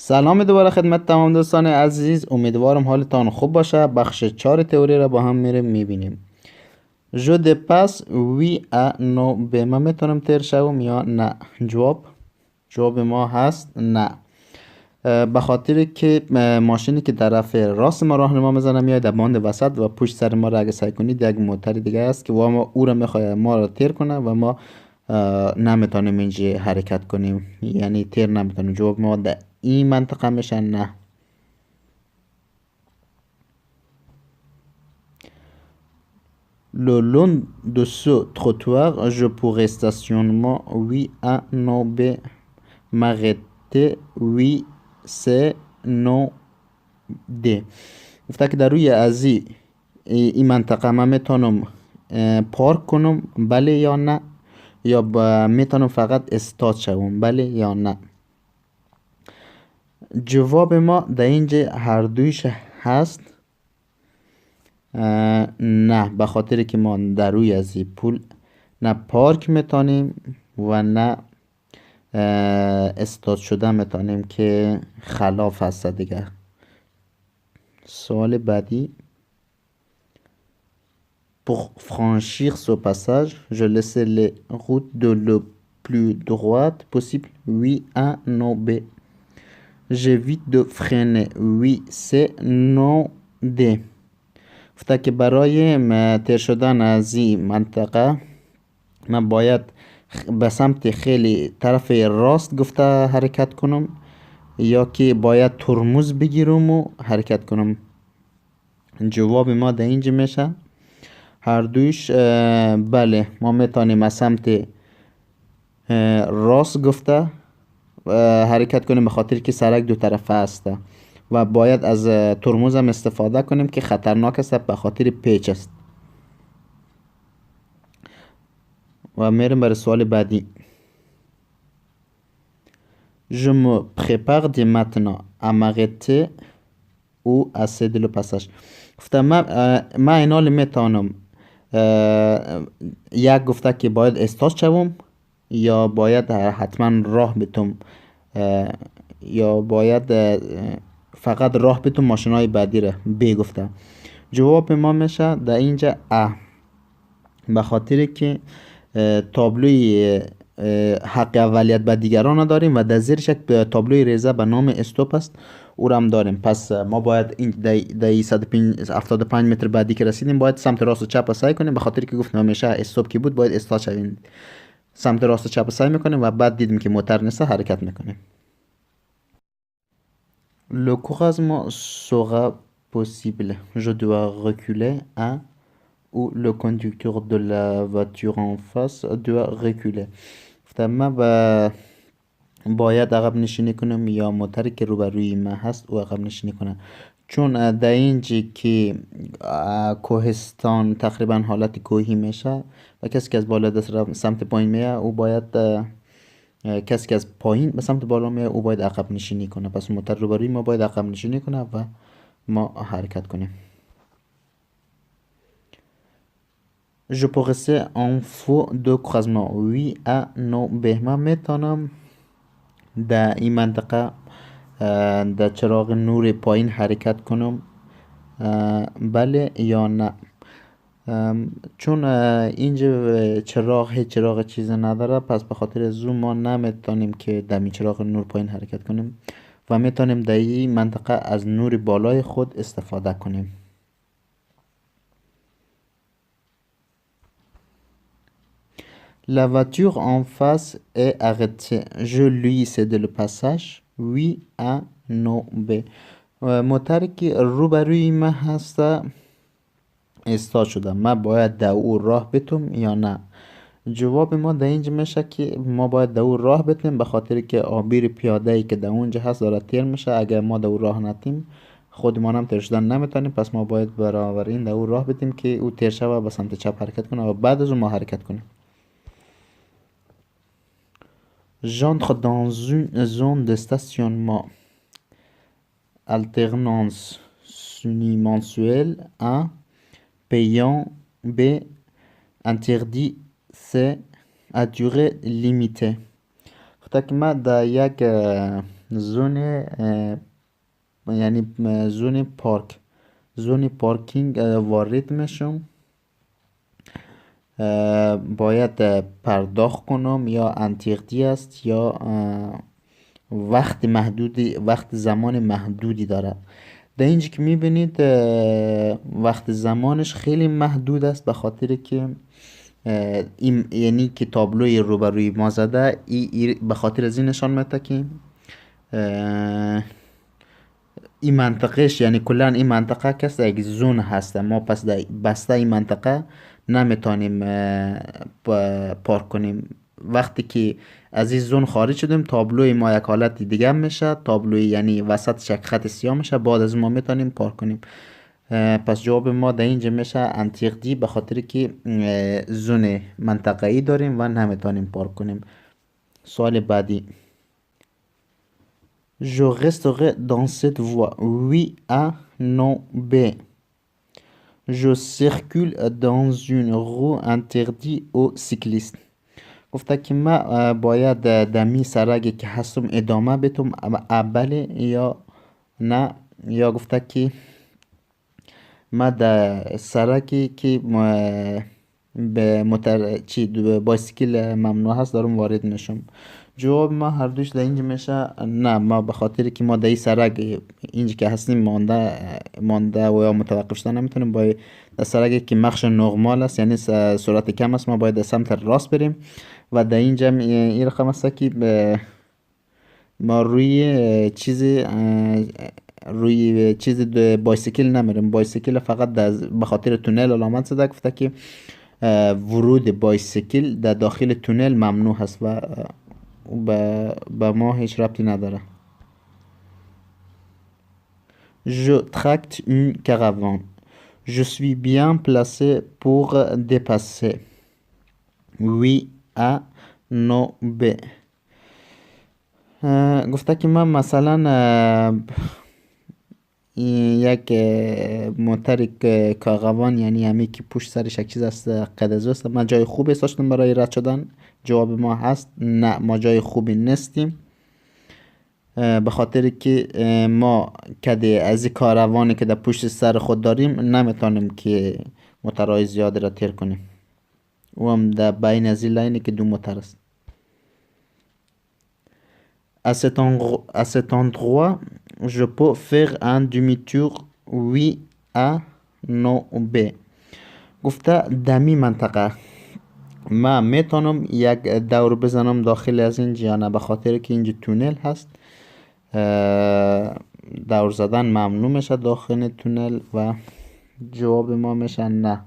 سلام دوباره خدمت تمام دوستان عزیز. امیدوارم حالتان خوب باشه. بخش 4 تئوری را با هم میبینیم. جو دپاس وی ا نو به ما میتونم تیر شوم یا نه؟ جواب ما هست نه. به خاطر که ماشینی که طرف راست ما راهنما میزنه میاد در باند وسط و پشت سر ما را اگه سعی کنید یک موتر دیگه است که او را میخواد ما را تیر کنه و ما نمیتونیم اینجا حرکت کنیم، یعنی تیر نمیتونیم. جواب ما در این منطقه میشه نه. Le long de ce trottoir, je pourrais stationnement oui A non B m'arrêter oui C non D. گفته که در روی از این منطقه من میتونم پارک کنم بله یا نه، یا میتونم فقط استاد شوم بله یا نه. جواب ما در اینجا هر دویش هست نه، به خاطر که ما در روی از این پول نه پارک میتونیم و نه استاد شده میتونیم که خلاف هست دیگه. سوال بعدی. Pour franchir ce passage, je laisse les routes de le plus droite possible. Oui A non B. J'évite de freiner. Oui C non D. گفته که برای تیر شدن از این منطقه من باید به سمت خیلی طرف راست گفته حرکت کنم، یا که باید ترمز بگیرم و حرکت کنم. جواب ما در اینجا میشه هر دویش بله. ما میتونیم از سمت راست گفته حرکت کنیم به خاطر که سرک دو طرفه است و باید از ترمز هم استفاده کنیم که خطرناک است به خاطر پیچ است. و میریم برای سوال بعدی. Je me prépare dès maintenant à m'arrêter ou à céder le passage. گفتم من اینال میتونم یک گفته که باید استاد شوم یا باید حتما راه بتم یا باید فقط راه بتم ماشینای بعدی را بگفته. جواب ما میشه در اینجا ا، به خاطر که تابلوی حق اولیت به دیگران داریم و در زیرش یک تابلوی ریزه به نام استوپ است، او را هم داریم. پس ما باید این در 175 متر بعدی که رسیدیم باید سمت راست و چپ سعی کنیم، به خاطر که گفتم همیشه استوپ که بود باید استاد شویم. سمت راست و چپ سعی میکنیم و بعد دیدیم که موتر نیست حرکت میکنیم. Le croisement sera possible. Je dois reculer hein, ou le conducteur de la voiture en face doit reculer. گفتم من باید عقب نشینی کنم یا موتری که روبروی من هست او عقب نشینی کنه. چون در اینجا که کوهستان تقریبا حالت کوهی میشه و کسی که از بالا دست سمت پایین میه او باید کسی که از پایین به سمت بالا میه او باید عقب نشینی کنه. پس موتر روبروی ما باید عقب نشینی کنه و ما حرکت کنیم. Je peux rester en feu de croisement. Oui A non B. من میتونم در این منطقه در چراغ نور پایین حرکت کنم بله یا نه. چون اینجا چراغ چیز نداره، پس به خاطر زوم ما نمیتونیم که در این چراغ نور پایین حرکت کنیم و میتونیم در این منطقه از نور بالای خود استفاده کنیم. La voiture en face est arrêtée. Je lui cède le passage. Oui A non B. موتری که روبروی من هست استاد شده، من باید در او راه بتم یا نه؟ جواب ما در اینجا میشه که ما باید در او راه بتیم، به خاطر که آبیر پیاده ای که در اونجا هست داره تیر میشه. اگر ما در او راه نتیم خودمان هم تیر شدن نمیتونیم، پس ما باید برابر این در او راه بتیم که او تیر شوه به سمت چپ حرکت کنه و بعد از اون ما حرکت کنیم. J'entre dans une zone de stationnement. Alternance unimensuelle A. Payant B. Interdit C. À durée limitée. گفته که من در یک زون یعنی زون پارک، زون پارکینگ وارد میشم. باید پرداخت کنم یا انتقدی است یا وقت محدودی، وقت زمان محدودی داره. در اینجا که میبینید وقت زمانش خیلی محدود است، به خاطر که این یعنی که تابلوی روبروی ما زده به خاطر از این نشان میده که این منطقهش، یعنی کلا این منطقه کس یک زون هست. ما پس در بسته این منطقه نمیتونیم پارک کنیم. وقتی که از این زون خارج شدیم تابلوی ما یک حالت دیگه میشه، تابلوی یعنی وسط یک خط سیاه میشه، بعد از ما میتونیم پارک کنیم. پس جواب ما در اینجا میشه انتقدی، به خاطر که زون منطقه‌ای داریم و نمیتونیم پارک کنیم. سوال بعدی. Je resterai dans cette voie. Oui A, non B. Je circule dans une roue interdite aux cyclistes. گفته که ما باید دمی سرگی که هستم ادامه بدم بله یا نه، یا گفته که ما در سرکی که به بایسکل ممنوع هست دارم وارد میشم. جواب ما هر دوش در اینجا میشه نه. ما به خاطر که ما در این سرک اینجا که هستیم مانده و یا متوقف شدن نمیتونیم. باید در سرکی که مخش نورمال است، یعنی سرعت کم است، ما باید در سمت راست بریم و در اینجا این رقم است که ما روی چیز بایسکل نمیریم. بایسکل فقط به خاطر تونل علامت زده، گفته که ورود بایسکل در داخل تونل ممنوع هست و به ما هیچ ربطی نداره. Je tracte une caravane. Je suis bien placé pour dépasser. Oui A, non B. گفته که من مثلا یک موتر کاغوان، یعنی همی که پشت سرش یک چیز است قدزو است، من جای خوبی داشتم برای رد شدن. جواب ما هست نه، ما جای خوبی نیستیم، به خاطر که ما کده از این کاروانی که در پشت سر خود داریم نمیتونیم که موترهای زیاد را تیر کنیم، و هم در بین از این لاینی که دو موتر است. À cet endroit, je peux faire un demi-tour. Oui A, non B. گفته دمی منطقه ما میتونم یک دور بزنم داخل از اینجا یا نه، به خاطر که اینجا تونل هست دور زدن ممنوع میشه داخل تونل و جواب ما میشه نه.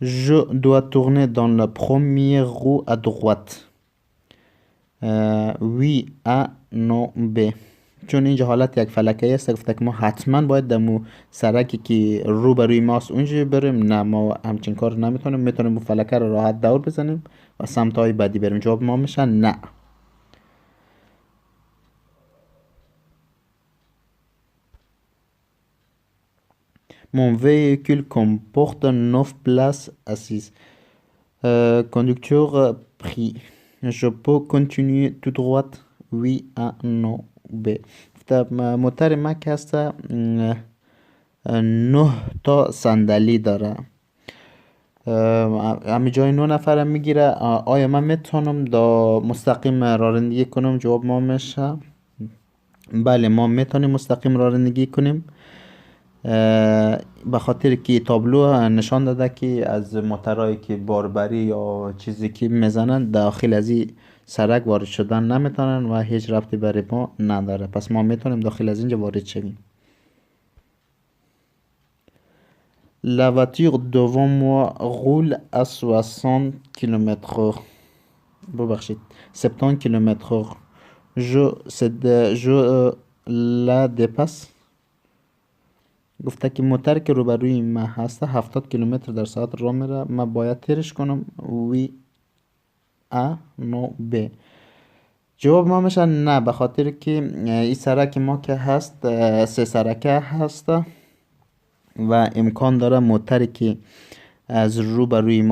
Je dois tourner dans la première roue à droite. Oui A, non B. چون اینجا حالت یک فلکه است، گفته که ما حتما باید دمو سرکی که رو بروی ماست اونجا بریم. نه، ما همچین کار نمیتونیم. میتونیم اون فلکه رو راحت دور بزنیم و سمت های بعدی بریم. جواب ما میشه نه. Mon véhicule comporte 9 places assises. Conducteur pris. Je peux continuer tout droit. Oui A, non B. موتر ما که هست 9 تا صندلی داره، همه جای 9 نفر میگیره. آیا من میتونم دا مستقیم رانندگی کنم؟ جواب ما میشه بله، ما میتونیم مستقیم رانندگی کنیم، به خاطر که تابلو نشان داده که از موترهایی که باربری یا چیزی که میزنن داخل از این سرک وارد شدن نمیتونن و هیچ ربطی برای ما نداره. پس ما میتونیم داخل از اینجا وارد شویم. La voiture devant moi roule à 60 km/h. ببخشید 70 km/h. Je la dépasse. گفته که موتر که روبروی ما هسته 70 کیلومتر در ساعت راه میره، من باید تیرش کنم. وی A, non B. جواب ما میشه نه، به خاطر که این سرک ما که هست 3 سرکه هست و امکان داره موتری که از روبروی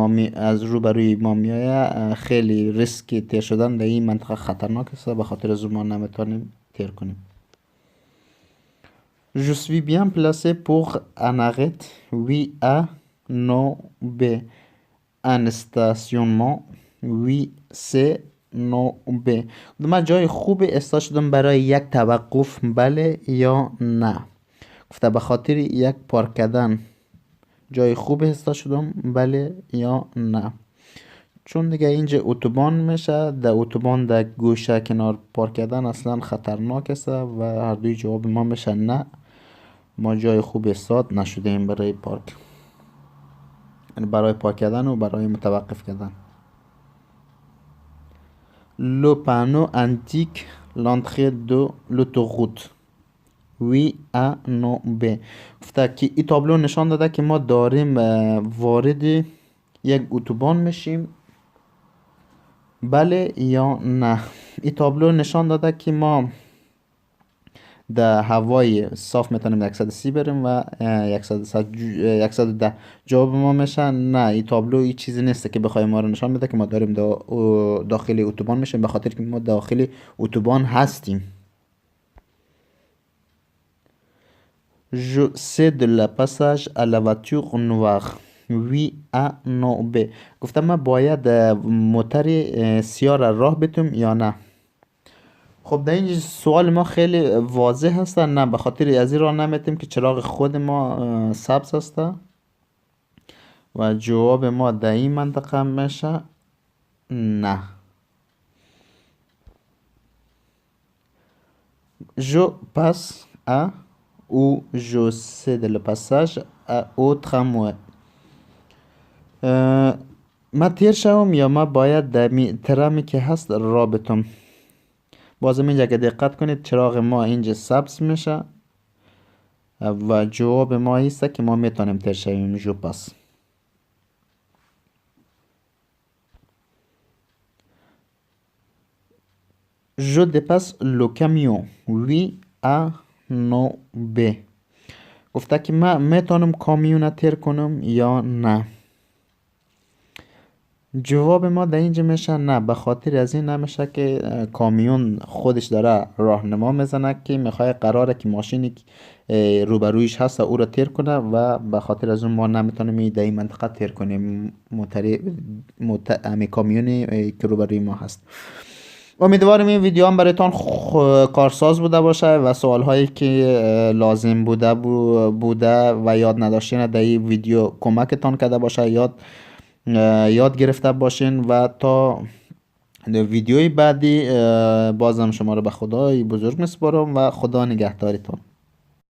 ما میآید، خیلی ریسک تیر شدن در این منطقه خطرناک است، به خاطر از ما نمیتونیم تیر کنیم. Je suis bien placé pour un arrêt, oui A, non B. Un stationnement, oui C, non B. من جای خوب استا شدم برای یک توقف، بله یا نه. گفته به خاطر یک پارک کردن جای خوب استا شدم، بله یا نه. چون دیگه اینجا اتوبان میشه، در اتوبان در گوشه کنار پارک کردن اصلا خطرناک است و هر دوی جواب ما میشه نه. ما جای خوب استاد نشدیم برای پارک، یعنی برای پارک کردن و برای متوقف کردن. Le panneau indique l'entrée de l'autoroute. Oui A, non B. گفته که این تابلو نشان داده که ما داریم وارد یک اتوبان میشیم، بله یا نه. این تابلو نشان داده که ما در هوای صاف میتونیم 130 بریم و 110. جواب ما میشه نه. این تابلو این چیزی نیست که بخوایم ما رو نشان بده که ما داریم داخل اتوبان میشیم، به خاطر که ما داخل اتوبان هستیم. Je cède le passage à la voiture noire. Oui A, non B. گفتم من باید موتر سیاه را راه بدم یا نه. خب در این سوال ما خیلی واضح هست، نه. به خاطر از این راه نمیتیم که چراغ خود ما سبز هست و جواب ما در این منطقه میشه نه. Je passe à ou je cède le passage au tramway. ما تیر شوم یا ما باید در ترامی که هست راه بتم. بازم اینجا که دقت کنید چراغ ما اینجا سبز میشه و جواب ما ایسته که ما میتونیم تیر شویم. جو پاس. Je dépasse le camion. Oui A, non B. گفته که من میتونم کامیون تیر کنم یا نه. جواب ما در اینجا میشه نه. به خاطر از این نمیشه که کامیون خودش داره راهنما میزنه که میخواه قراره که ماشینی روبرویش هست او را تیر کنه و به خاطر از اون ما نمیتونیم در این منطقه تیر کنیم کامیونی که روبروی ما هست. امیدوارم این ویدیو هم برایتان کارساز بوده باشه و سوال هایی که لازم بوده و یاد نداشتین در این ویدیو کمکتان کرده باشه، یاد گرفته باشین و تا ویدیوی بعدی بازم شما رو به خدای بزرگ میسپارم و خدا نگهدارتان.